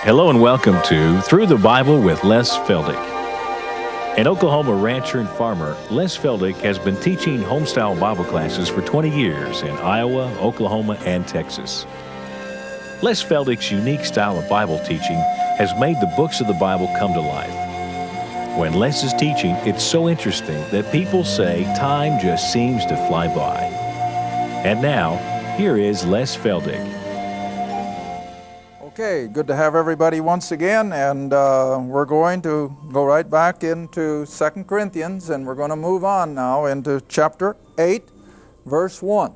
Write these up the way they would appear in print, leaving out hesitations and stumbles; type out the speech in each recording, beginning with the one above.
Hello and welcome to Through the Bible with Les Feldick. An Oklahoma rancher and farmer, Les Feldick has been teaching homestyle Bible classes for 20 years in Iowa, Oklahoma, and Texas. Les Feldick's unique style of Bible teaching has made the books of the Bible come to life. When Les is teaching, it's so interesting that people say time just seems to fly by. And now, here is Les Feldick. Okay, good to have everybody once again, and we're going to go right back into 2 Corinthians, and we're going to move on now into chapter 8, verse 1.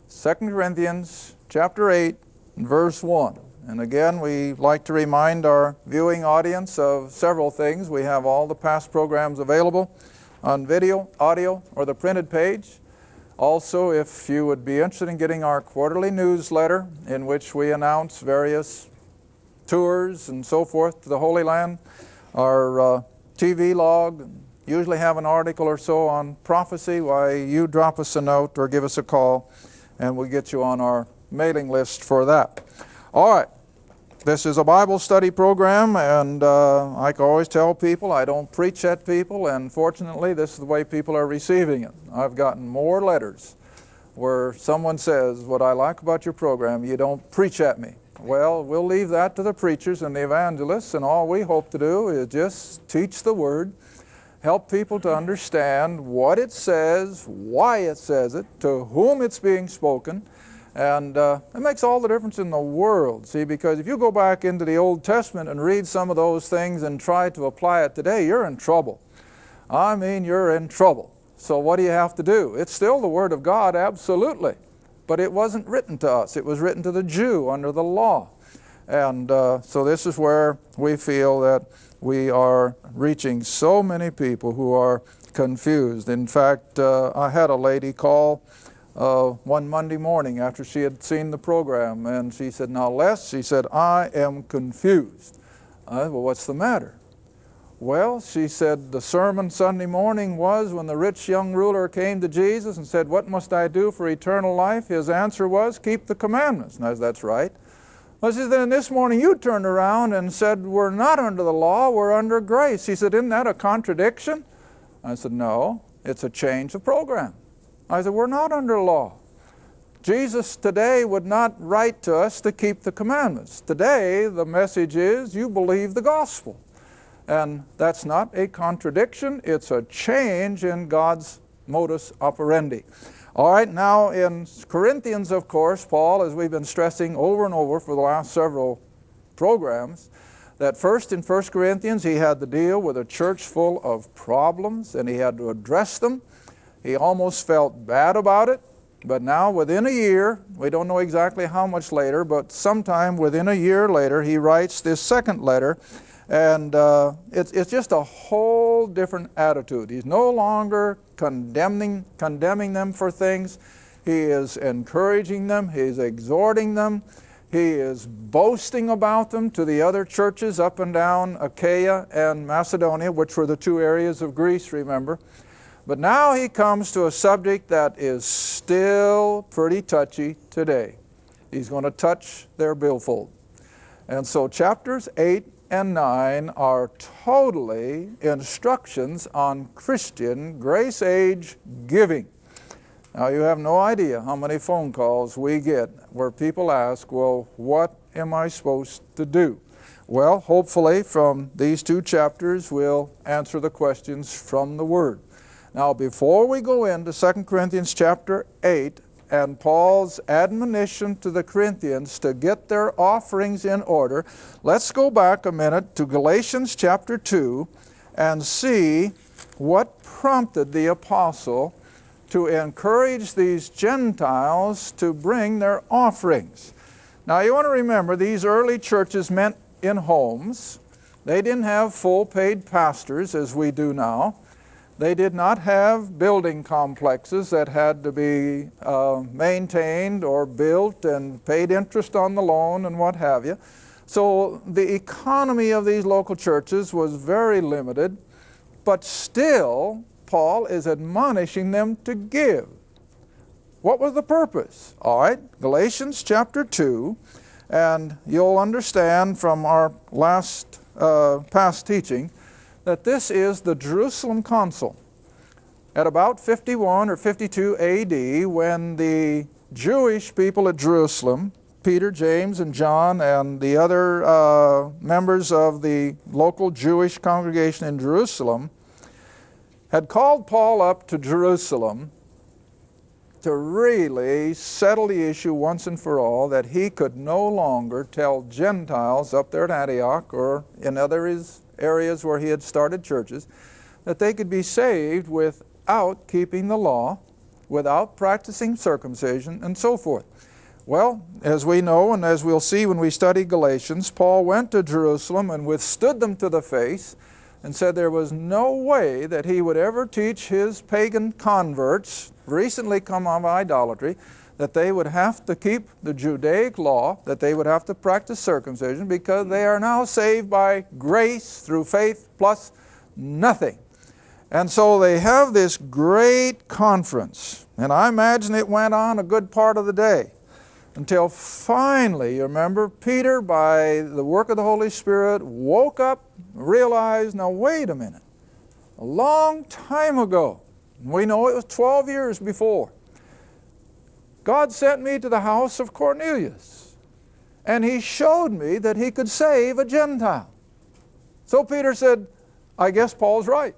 2 Corinthians chapter 8, verse 1. And again, we like to remind our viewing audience of several things. We have all the past programs available on video, audio, or the printed page. Also, if you would be interested in getting our quarterly newsletter in which we announce various tours and so forth to the Holy Land, our TV log, usually have an article or so on prophecy, why you drop us a note or give us a call and we'll get you on our mailing list for that. All right. This is a Bible study program, and I can always tell people I don't preach at people, and fortunately this is the way people are receiving it. I've gotten more letters where someone says, what I like about your program, you don't preach at me. Well, we'll leave that to the preachers and the evangelists, and all we hope to do is just teach the Word, help people to understand what it says, why it says it, to whom it's being spoken. And it makes all the difference in the world, see, because if you go back into the Old Testament and read some of those things and try to apply it today, you're in trouble. I mean, you're in trouble. So what do you have to do? It's still the Word of God, absolutely. But it wasn't written to us. It was written to the Jew under the law. And so this is where we feel that we are reaching so many people who are confused. In fact, I had a lady call one Monday morning after she had seen the program, and she said, now Les, she said, I am confused. I said, well, what's the matter? Well, she said, the sermon Sunday morning was when the rich young ruler came to Jesus and said, what must I do for eternal life? His answer was, keep the commandments. And I said, that's right. Well, she said, then this morning you turned around and said, we're not under the law, we're under grace. She said, isn't that a contradiction? I said, no, it's a change of program. I said, we're not under law. Jesus today would not write to us to keep the commandments. Today, the message is you believe the gospel. And that's not a contradiction. It's a change in God's modus operandi. All right, now in Corinthians, of course, Paul, as we've been stressing over and over for the last several programs, that first in 1 Corinthians, he had to deal with a church full of problems, and he had to address them. He almost felt bad about it, but now within a year, we don't know exactly how much later, but sometime within a year later, he writes this second letter, and it's just a whole different attitude. He's no longer condemning them for things. He is encouraging them. He's exhorting them. He is boasting about them to the other churches up and down Achaia and Macedonia, which were the two areas of Greece, remember. But now he comes to a subject that is still pretty touchy today. He's going to touch their billfold. And so chapters 8 and 9 are totally instructions on Christian grace age giving. Now you have no idea how many phone calls we get where people ask, well, what am I supposed to do? Well, hopefully from these two chapters we'll answer the questions from the Word. Now, before we go into 2 Corinthians chapter 8 and Paul's admonition to the Corinthians to get their offerings in order, let's go back a minute to Galatians chapter 2 and see what prompted the apostle to encourage these Gentiles to bring their offerings. Now, you want to remember, these early churches met in homes. They didn't have full paid pastors as we do now. They did not have building complexes that had to be maintained or built and paid interest on the loan and what have you. So the economy of these local churches was very limited, but still Paul is admonishing them to give. What was the purpose? All right, Galatians chapter 2, And you'll understand from our past teaching that this is the Jerusalem Council. At about 51 or 52 AD, when the Jewish people at Jerusalem, Peter, James, and John, and the other members of the local Jewish congregation in Jerusalem, had called Paul up to Jerusalem to really settle the issue once and for all that he could no longer tell Gentiles up there at Antioch or in other areas where he had started churches that they could be saved without keeping the law, without practicing circumcision, and so forth. Well, as we know and as we'll see when we study Galatians, Paul went to Jerusalem and withstood them to the face and said there was no way that he would ever teach his pagan converts, recently come out of idolatry, that they would have to keep the Judaic law, that they would have to practice circumcision, because they are now saved by grace through faith plus nothing. And so they have this great conference, and I imagine it went on a good part of the day, until finally, you remember, Peter, by the work of the Holy Spirit, woke up, realized, now wait a minute, a long time ago, we know it was 12 years before, God sent me to the house of Cornelius, and he showed me that he could save a Gentile. So Peter said, I guess Paul's right.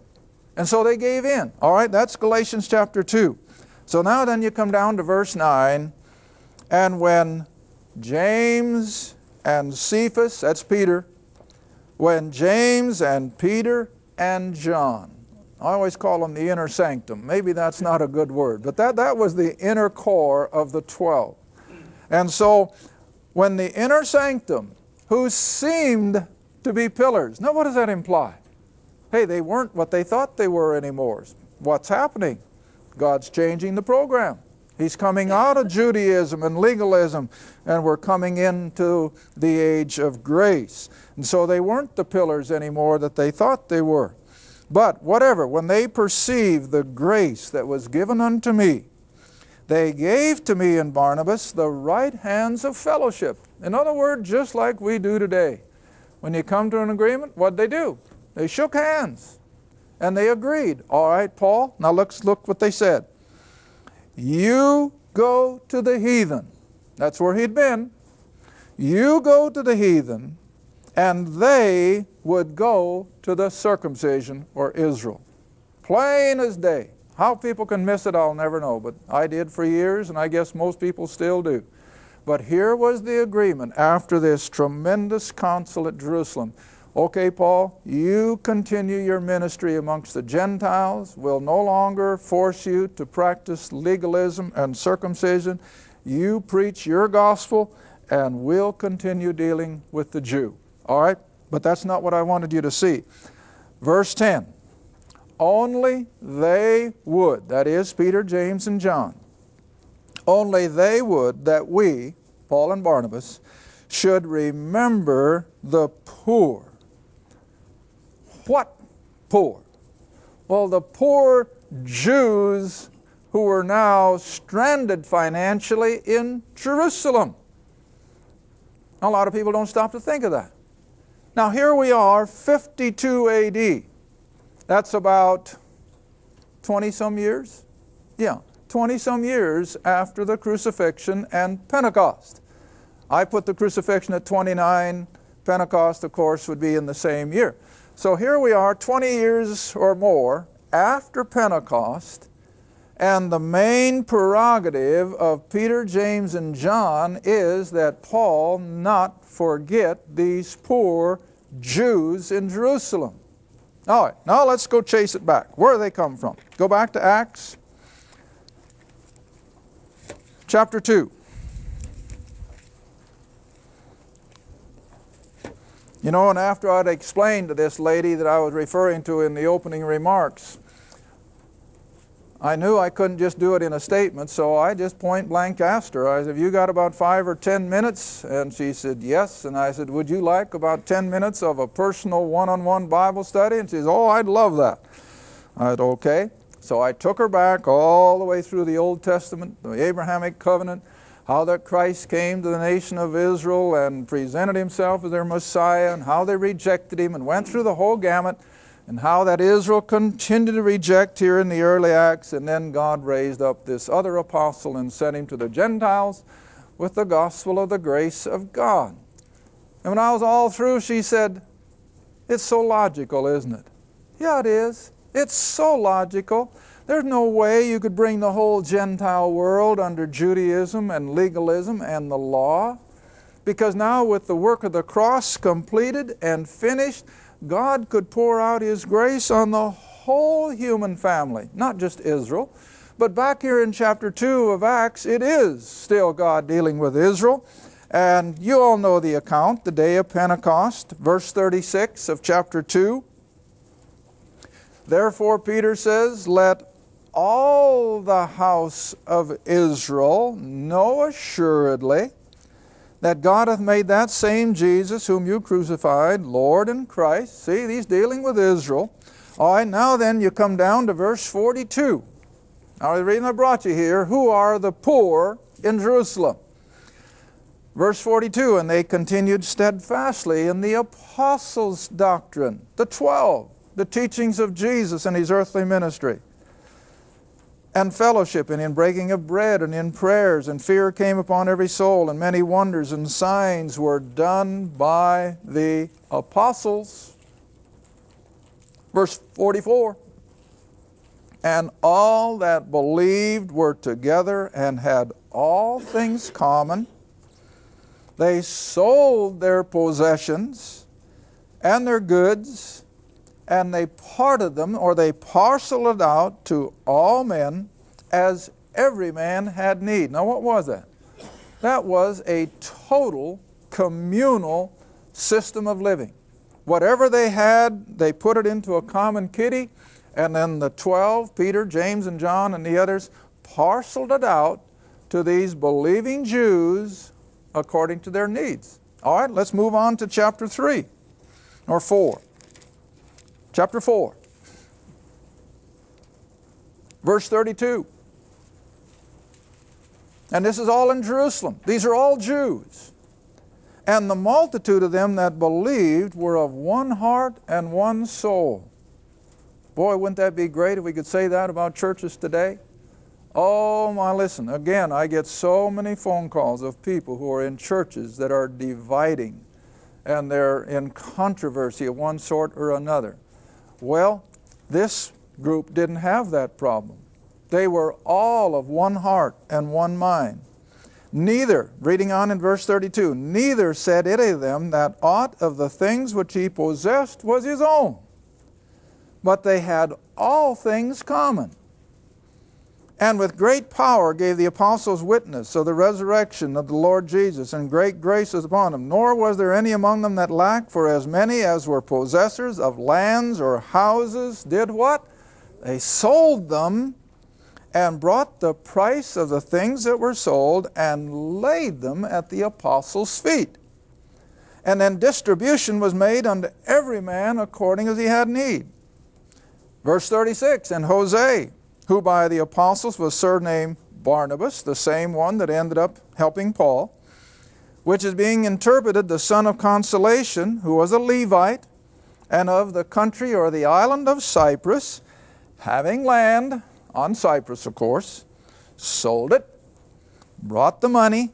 And so they gave in. All right, that's Galatians chapter 2. So now then you come down to verse 9, and when James and Cephas, that's Peter, when James and Peter and John, I always call them the Inner Sanctum. Maybe that's not a good word, but that was the inner core of the 12. And so when the Inner Sanctum, who seemed to be pillars, now what does that imply? Hey, they weren't what they thought they were anymore. What's happening? God's changing the program. He's coming out of Judaism and legalism, and we're coming into the age of grace. And so they weren't the pillars anymore that they thought they were. But whatever, when they perceived the grace that was given unto me, they gave to me and Barnabas the right hands of fellowship. In other words, just like we do today. When you come to an agreement, what'd they do? They shook hands, and they agreed. All right, Paul, now let's look what they said. You go to the heathen. That's where he'd been. You go to the heathen, and they would go to the circumcision, or Israel. Plain as day. How people can miss it, I'll never know, but I did for years, and I guess most people still do. But here was the agreement after this tremendous council at Jerusalem. Okay, Paul, you continue your ministry amongst the Gentiles. We'll no longer force you to practice legalism and circumcision. You preach your gospel, and we'll continue dealing with the Jew. All right? But that's not what I wanted you to see. Verse 10. Only they would, that is Peter, James, and John, only they would that we, Paul and Barnabas, should remember the poor. What poor? Well, the poor Jews who were now stranded financially in Jerusalem. A lot of people don't stop to think of that. Now here we are, 52 AD. That's about 20-some years? Yeah, 20-some years after the crucifixion and Pentecost. I put the crucifixion at 29. Pentecost, of course, would be in the same year. So here we are, 20 years or more after Pentecost, and the main prerogative of Peter, James, and John is that Paul not forget these poor Jews in Jerusalem. All right, now let's go chase it back. Where do they come from? Go back to Acts chapter 2. You know, and after I'd explained to this lady that I was referring to in the opening remarks, I knew I couldn't just do it in a statement, so I just point blank asked her. I said, have you got about 5 or 10 minutes? And she said, yes. And I said, would you like about 10 minutes of a personal one-on-one Bible study? And she said, oh, I'd love that. I said, okay. So I took her back all the way through the Old Testament, the Abrahamic covenant, how that Christ came to the nation of Israel and presented himself as their Messiah, and how they rejected him, and went through the whole gamut, and how that Israel continued to reject here in the early Acts, and then God raised up this other apostle and sent him to the Gentiles with the gospel of the grace of God. And when I was all through, she said, "It's so logical, isn't it?" Yeah, it is. It's so logical. There's no way you could bring the whole Gentile world under Judaism and legalism and the law. Because now with the work of the cross completed and finished, God could pour out His grace on the whole human family, not just Israel. But back here in chapter 2 of Acts, it is still God dealing with Israel. And you all know the account, the day of Pentecost, verse 36 of chapter 2. Therefore, Peter says, "Let all the house of Israel know assuredly that God hath made that same Jesus whom you crucified, Lord and Christ." See, he's dealing with Israel. All right, now then you come down to verse 42. Now the reason I brought you here, who are the poor in Jerusalem? Verse 42, "And they continued steadfastly in the apostles' doctrine," the 12, the teachings of Jesus and His earthly ministry, "and fellowship, and in breaking of bread, and in prayers, and fear came upon every soul, and many wonders and signs were done by the apostles." Verse 44, "And all that believed were together, and had all things common. They sold their possessions and their goods, and they parted them," or they parceled it out, "to all men as every man had need." Now what was that? That was a total communal system of living. Whatever they had, they put it into a common kitty, and then the 12, Peter, James, and John, and the others, parceled it out to these believing Jews according to their needs. All right, let's move on to chapter 3 or 4. Chapter 4, verse 32. And this is all in Jerusalem. These are all Jews. "And the multitude of them that believed were of one heart and one soul." Boy, wouldn't that be great if we could say that about churches today? Oh my, listen, again, I get so many phone calls of people who are in churches that are dividing, and they're in controversy of one sort or another. Well, this group didn't have that problem. They were all of one heart and one mind. "Neither," reading on in verse 32, "neither said any of them that aught of the things which he possessed was his own, but they had all things common. And with great power gave the apostles witness of the resurrection of the Lord Jesus, and great grace was upon them. Nor was there any among them that lacked, for as many as were possessors of lands or houses did" what? "They sold them, and brought the price of the things that were sold, and laid them at the apostles' feet. And then distribution was made unto every man according as he had need." Verse 36, "And Jose, who by the apostles was surnamed Barnabas," the same one that ended up helping Paul, "which is being interpreted the son of consolation, who was a Levite, and of the country or the island of Cyprus, having land," on Cyprus of course, "sold it, brought the money,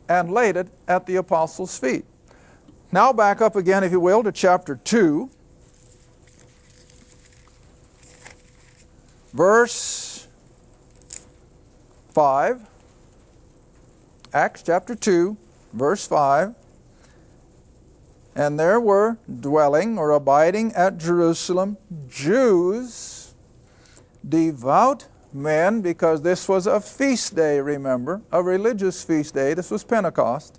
and laid it at the apostles' feet." Now back up again, if you will, to chapter 2. Verse 5, Acts chapter 2, verse 5. "And there were dwelling or abiding at Jerusalem Jews, devout men," because this was a feast day, remember, a religious feast day. This was Pentecost.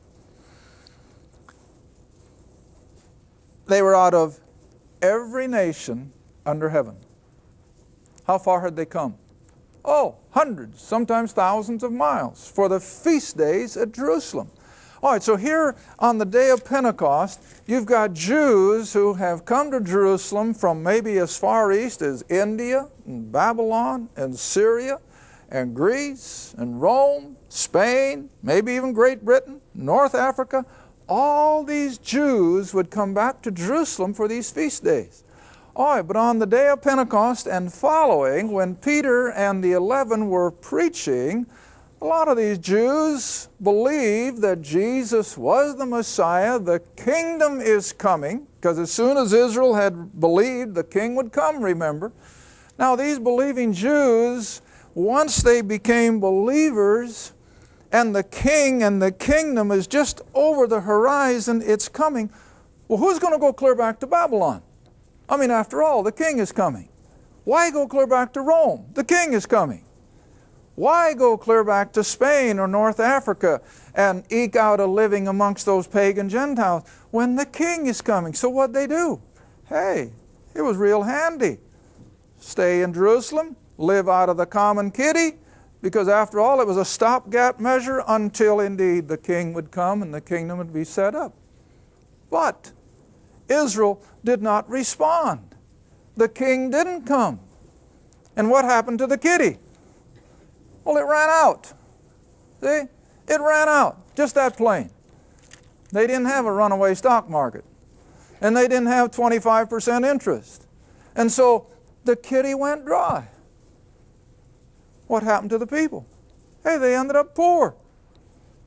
"They were out of every nation under heaven." How far had they come? Oh, hundreds, sometimes thousands of miles for the feast days at Jerusalem. All right, so here on the day of Pentecost, you've got Jews who have come to Jerusalem from maybe as far east as India and Babylon and Syria and Greece and Rome, Spain, maybe even Great Britain, North Africa, all these Jews would come back to Jerusalem for these feast days. All right, but on the day of Pentecost and following, when Peter and the 11 were preaching, a lot of these Jews believed that Jesus was the Messiah, the kingdom is coming, because as soon as Israel had believed, the king would come, remember. Now these believing Jews, once they became believers, and the king and the kingdom is just over the horizon, it's coming. Well, who's going to go clear back to Babylon? I mean, after all, the king is coming. Why go clear back to Rome? The king is coming. Why go clear back to Spain or North Africa and eke out a living amongst those pagan Gentiles when the king is coming? So what'd they do? Hey, it was real handy. Stay in Jerusalem, live out of the common kitty, because after all, it was a stopgap measure until indeed the king would come and the kingdom would be set up. But Israel did not respond. The king didn't come. And what happened to the kitty? Well, it ran out. See? It ran out. Just that plain. They didn't have a runaway stock market. And they didn't have 25% interest. And so the kitty went dry. What happened to the people? Hey, they ended up poor.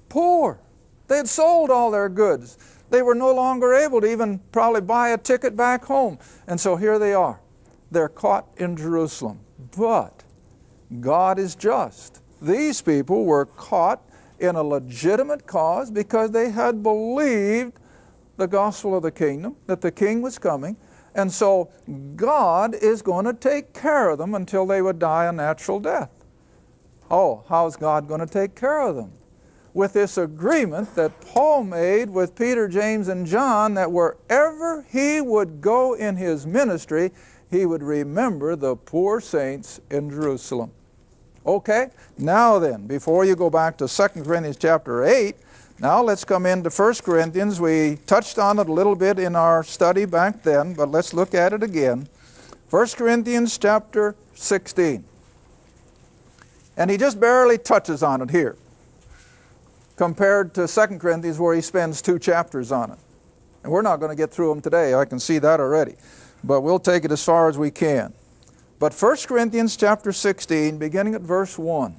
Poor. They had sold all their goods. They were no longer able to even probably buy a ticket back home. And so here they are. They're caught in Jerusalem. But God is just. These people were caught in a legitimate cause because they had believed the gospel of the kingdom, that the king was coming. And so God is going to take care of them until they would die a natural death. Oh, how's God going to take care of them? With this agreement that Paul made with Peter, James, and John, that wherever he would go in his ministry, he would remember the poor saints in Jerusalem. Okay, now then, before you go back to 2 Corinthians chapter 8, now let's come into 1 Corinthians. We touched on it a little bit in our study back then, but let's look at it again. 1 Corinthians chapter 16. And he just barely touches on it here, compared to 2 Corinthians where he spends 2 chapters on it. And we're not going to get through them today, I can see that already. But we'll take it as far as we can. But 1 Corinthians chapter 16, beginning at verse 1.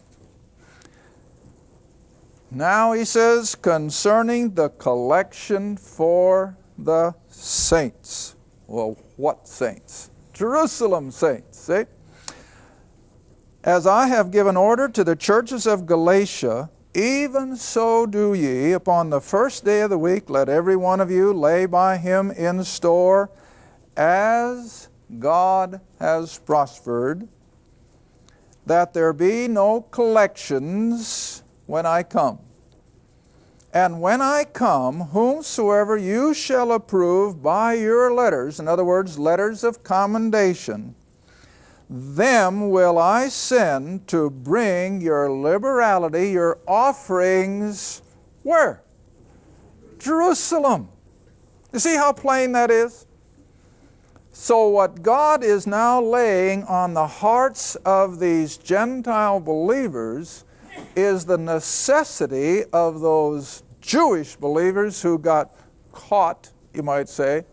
Now he says, concerning the collection for the saints. Well, what saints? Jerusalem saints, see? As I have given order to the churches of Galatia, even so do ye. Upon the first day of the week, let every one of you lay by him in store, as God has prospered, that there be no collections when I come. And when I come, whomsoever you shall approve by your letters, in other words, letters of commendation, them will I send to bring your liberality, your offerings, where? Jerusalem. You see how plain that is? So what God is now laying on the hearts of these Gentile believers is the necessity of those Jewish believers who got caught, you might say,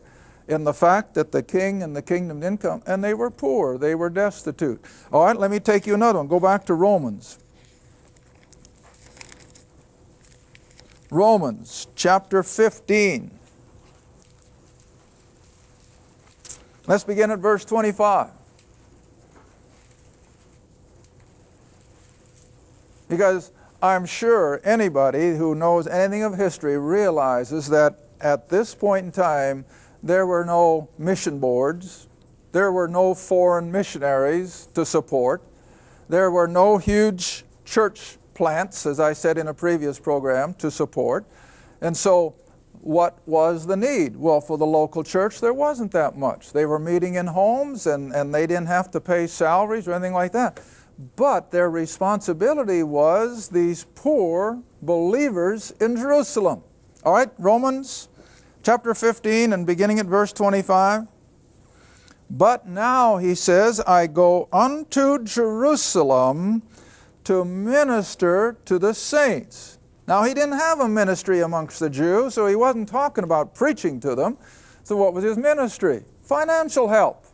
in the fact that the king and the kingdom didn't come, and they were poor, they were destitute. All right, let me take you another one. Go back to Romans. Romans chapter 15. Let's begin at verse 25. Because I'm sure anybody who knows anything of history realizes that at this point in time, there were no mission boards. There were no foreign missionaries to support. There were no huge church plants, as I said in a previous program, to support. And so what was the need? Well, for the local church, there wasn't that much. They were meeting in homes, and they didn't have to pay salaries or anything like that. But their responsibility was these poor believers in Jerusalem. All right, Romans chapter 15 and beginning at verse 25. But now, he says, I go unto Jerusalem to minister to the saints. Now, he didn't have a ministry amongst the Jews, so he wasn't talking about preaching to them. So what was his ministry? Financial help.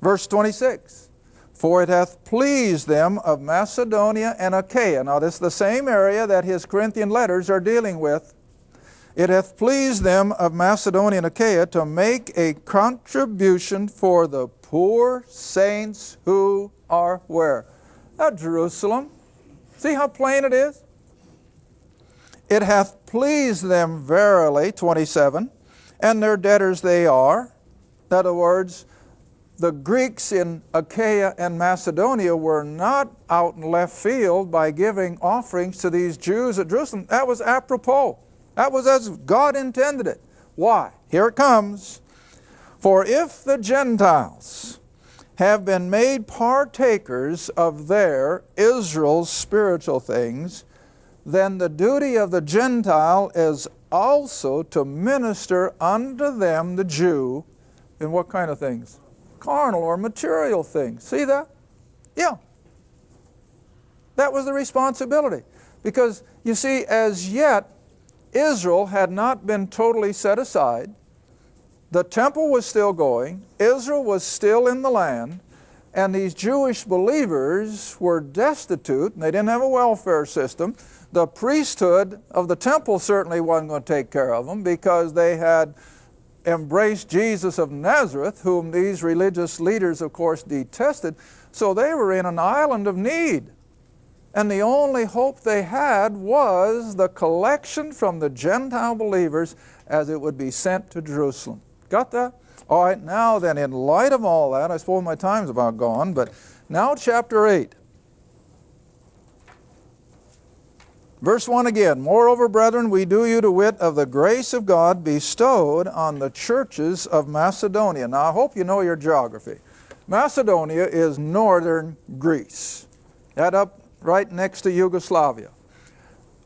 Verse 26, for it hath pleased them of Macedonia and Achaia. Now, this is the same area that his Corinthian letters are dealing with. It hath pleased them of Macedonia and Achaia to make a contribution for the poor saints who are where? At Jerusalem. See how plain it is? It hath pleased them verily, 27, and their debtors they are. In other words, the Greeks in Achaia and Macedonia were not out in left field by giving offerings to these Jews at Jerusalem. That was apropos. That was as God intended it. Why? Here it comes. For if the Gentiles have been made partakers of their, Israel's, spiritual things, then the duty of the Gentile is also to minister unto them, the Jew, in what kind of things? Carnal or material things. See that? Yeah. That was the responsibility. Because, you see, as yet, Israel had not been totally set aside. The temple was still going. Israel was still in the land. And these Jewish believers were destitute, and they didn't have a welfare system. The priesthood of the temple certainly wasn't going to take care of them because they had embraced Jesus of Nazareth, whom these religious leaders, of course, detested. So they were in an island of need. And the only hope they had was the collection from the Gentile believers as it would be sent to Jerusalem. Got that? All right, now then, in light of all that, I suppose my time's about gone, but now chapter 8. Verse 1 again, moreover, brethren, we do you to wit of the grace of God bestowed on the churches of Macedonia. Now, I hope you know your geography. Macedonia is northern Greece. That up right next to Yugoslavia.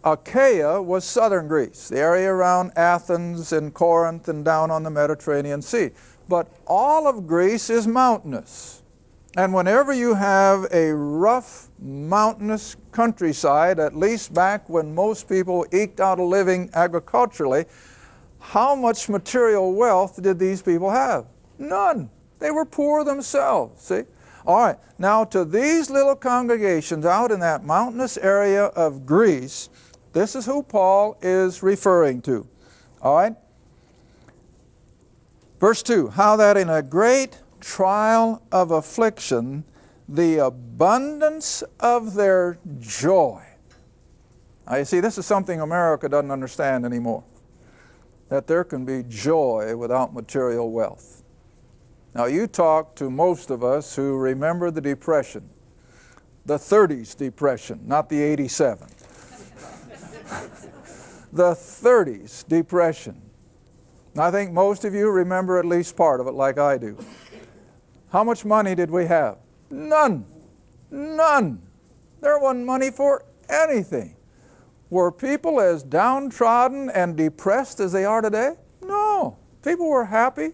Achaia was southern Greece, the area around Athens and Corinth and down on the Mediterranean Sea. But all of Greece is mountainous. And whenever you have a rough, mountainous countryside, at least back when most people eked out a living agriculturally, how much material wealth did these people have? None. They were poor themselves, see? All right, now to these little congregations out in that mountainous area of Greece, this is who Paul is referring to. All right? Verse 2, how that in a great trial of affliction, the abundance of their joy. Now you see, this is something America doesn't understand anymore. That there can be joy without material wealth. Now you talk to most of us who remember the Depression, the 30s Depression, not the 87. The 30s Depression. I think most of you remember at least part of it like I do. How much money did we have? None. None. There wasn't money for anything. Were people as downtrodden and depressed as they are today? No. People were happy.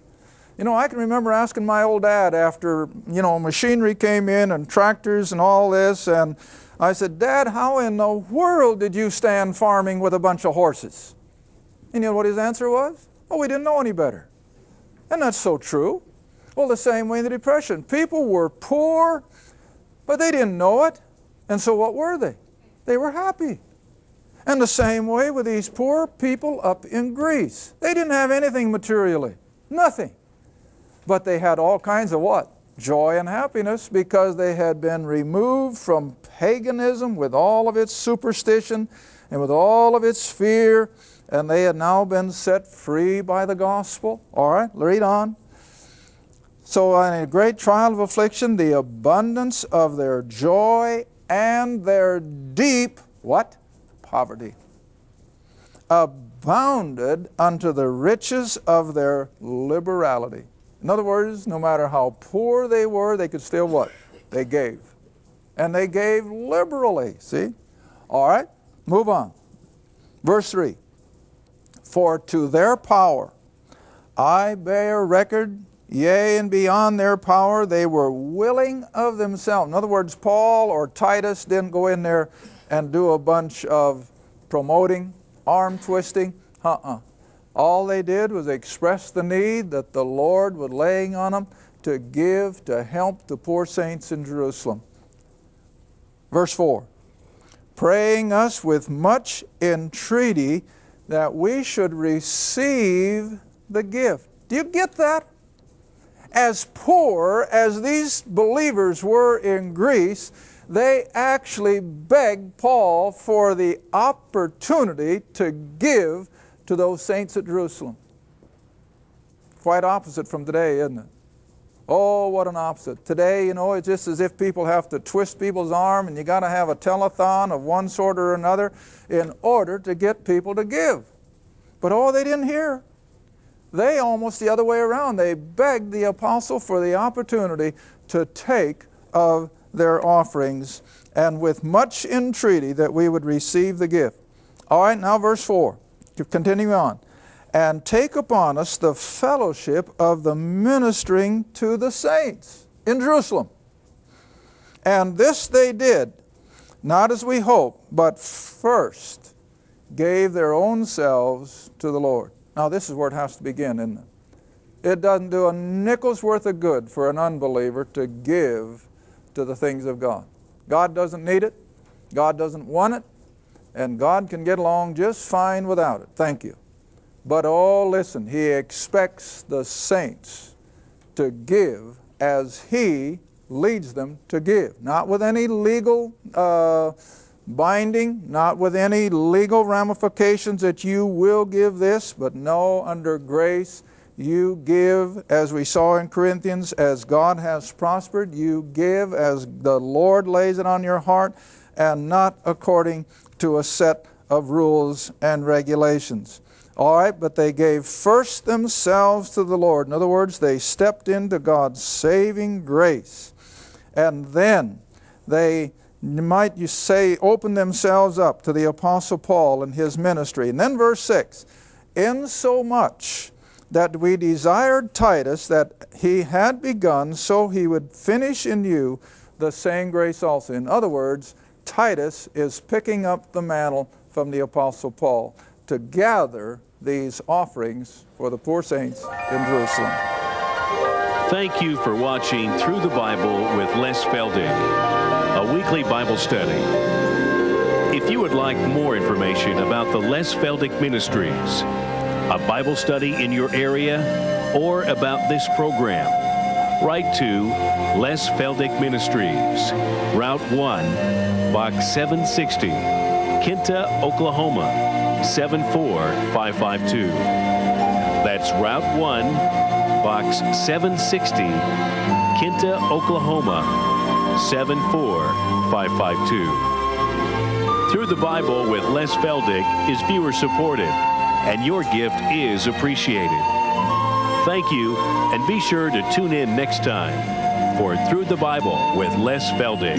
You know, I can remember asking my old dad after, machinery came in and tractors and all this, and I said, Dad, how in the world did you stand farming with a bunch of horses? And you know what his answer was? Oh, we didn't know any better. And that's so true. Well, the same way in the Depression. People were poor, but they didn't know it. And so what were they? They were happy. And the same way with these poor people up in Greece. They didn't have anything materially. Nothing. But they had all kinds of what? Joy and happiness, because they had been removed from paganism with all of its superstition and with all of its fear, and they had now been set free by the gospel. All right, read on. So in a great trial of affliction, the abundance of their joy and their deep, what? Poverty. Abounded unto the riches of their liberality. In other words, no matter how poor they were, they could still what? They gave. And they gave liberally, see? All right, move on. Verse 3. For to their power I bear record Yea, and beyond their power, they were willing of themselves. In other words, Paul or Titus didn't go in there and do a bunch of promoting, arm twisting. All they did was express the need that the Lord was laying on them to give, to help the poor saints in Jerusalem. Verse 4, praying us with much entreaty that we should receive the gift. Do you get that? As poor as these believers were in Greece, they actually begged Paul for the opportunity to give to those saints at Jerusalem. Quite opposite from today, isn't it? Oh, what an opposite. Today, it's just as if people have to twist people's arm, and you got to have a telethon of one sort or another in order to get people to give. But they didn't hear. They almost the other way around. They begged the apostle for the opportunity to take of their offerings, and with much entreaty that we would receive the gift. All right, now verse 4. Continue on. And take upon us the fellowship of the ministering to the saints in Jerusalem. And this they did, not as we hope, but first gave their own selves to the Lord. Now this is where it has to begin, isn't it? It doesn't do a nickel's worth of good for an unbeliever to give to the things of God. God doesn't need it. God doesn't want it. And God can get along just fine without it. Thank you. But listen, He expects the saints to give as He leads them to give. Not with any legal binding, not with any legal ramifications that you will give this, but no, under grace, you give, as we saw in Corinthians, as God has prospered. You give as the Lord lays it on your heart, and not according to a set of rules and regulations. All right, but they gave first themselves to the Lord. In other words, they stepped into God's saving grace. And then they, might you say, opened themselves up to the Apostle Paul and his ministry. And then verse 6, insomuch that we desired Titus that he had begun, so he would finish in you the same grace also. In other words, Titus is picking up the mantle from the Apostle Paul to gather these offerings for the poor saints in Jerusalem. Thank you for watching Through the Bible with Les Feldick, a weekly Bible study. If you would like more information about the Les Feldick Ministries, a Bible study in your area, or about this program, write to Les Feldick Ministries, Route 1, Box 760, Kinta, Oklahoma, 74552. That's Route 1, Box 760, Kinta, Oklahoma, 74552. Through the Bible with Les Feldick is viewer supported, and your gift is appreciated. Thank you, and be sure to tune in next time for Through the Bible with Les Feldick.